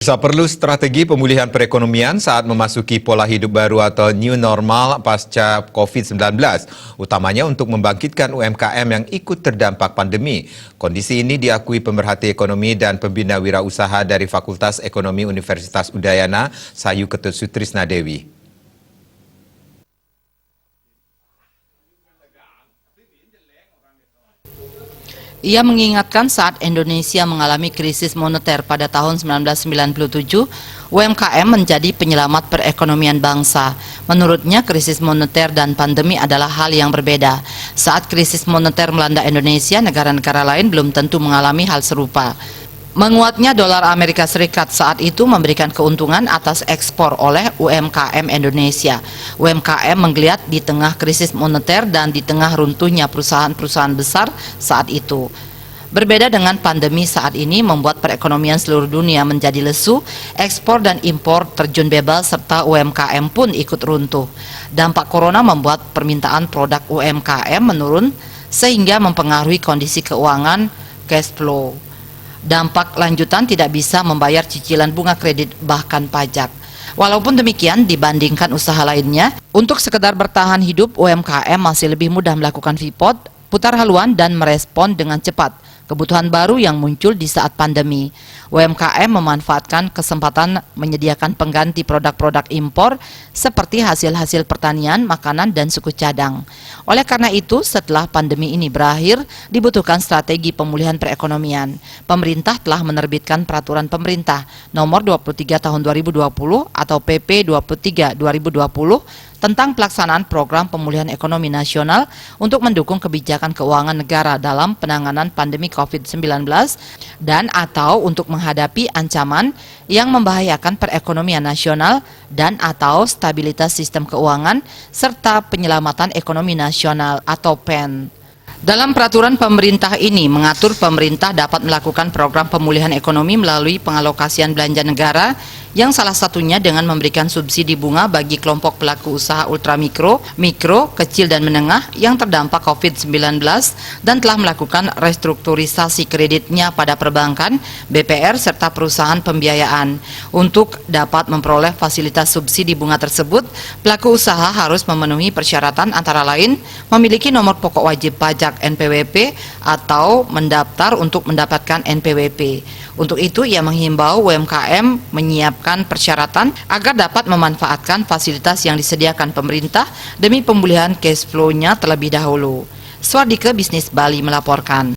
Perlu strategi pemulihan perekonomian saat memasuki pola hidup baru atau new normal pasca COVID-19, utamanya untuk membangkitkan UMKM yang ikut terdampak pandemi. Kondisi ini diakui pemerhati ekonomi dan pembina wirausaha dari Fakultas Ekonomi Universitas Udayana, Sayu Ketut Sutrisna Dewi. Ia mengingatkan saat Indonesia mengalami krisis moneter pada tahun 1997, UMKM menjadi penyelamat perekonomian bangsa. Menurutnya, krisis moneter dan pandemi adalah hal yang berbeda. Saat krisis moneter melanda Indonesia, negara-negara lain belum tentu mengalami hal serupa. Menguatnya dolar Amerika Serikat saat itu memberikan keuntungan atas ekspor oleh UMKM Indonesia. UMKM menggeliat di tengah krisis moneter dan di tengah runtuhnya perusahaan-perusahaan besar saat itu. Berbeda dengan pandemi saat ini membuat perekonomian seluruh dunia menjadi lesu, ekspor dan impor terjun bebas serta UMKM pun ikut runtuh. Dampak corona membuat permintaan produk UMKM menurun sehingga mempengaruhi kondisi keuangan cash flow. Dampak lanjutan tidak bisa membayar cicilan bunga kredit bahkan pajak. Walaupun demikian, dibandingkan usaha lainnya, untuk sekedar bertahan hidup, UMKM masih lebih mudah melakukan pivot, putar haluan dan merespon dengan cepat kebutuhan baru yang muncul di saat pandemi. UMKM memanfaatkan kesempatan menyediakan pengganti produk-produk impor seperti hasil-hasil pertanian, makanan, dan suku cadang. Oleh karena itu, setelah pandemi ini berakhir, dibutuhkan strategi pemulihan perekonomian. Pemerintah telah menerbitkan Peraturan Pemerintah Nomor 23 Tahun 2020 atau PP 23 2020 tentang pelaksanaan program pemulihan ekonomi nasional untuk mendukung kebijakan keuangan negara dalam penanganan pandemi COVID-19 dan atau untuk menghadapi ancaman yang membahayakan perekonomian nasional dan atau stabilitas sistem keuangan serta penyelamatan ekonomi nasional atau PEN. Dalam peraturan pemerintah ini mengatur pemerintah dapat melakukan program pemulihan ekonomi melalui pengalokasian belanja negara yang salah satunya dengan memberikan subsidi bunga bagi kelompok pelaku usaha ultramikro, mikro, kecil dan menengah yang terdampak COVID-19 dan telah melakukan restrukturisasi kreditnya pada perbankan, BPR serta perusahaan pembiayaan. Untuk dapat memperoleh fasilitas subsidi bunga tersebut, pelaku usaha harus memenuhi persyaratan antara lain memiliki nomor pokok wajib pajak NPWP atau mendaftar untuk mendapatkan NPWP. Untuk itu ia menghimbau UMKM menyiapkan persyaratan agar dapat memanfaatkan fasilitas yang disediakan pemerintah demi pemulihan cash flow-nya terlebih dahulu. Swardike Bisnis Bali melaporkan.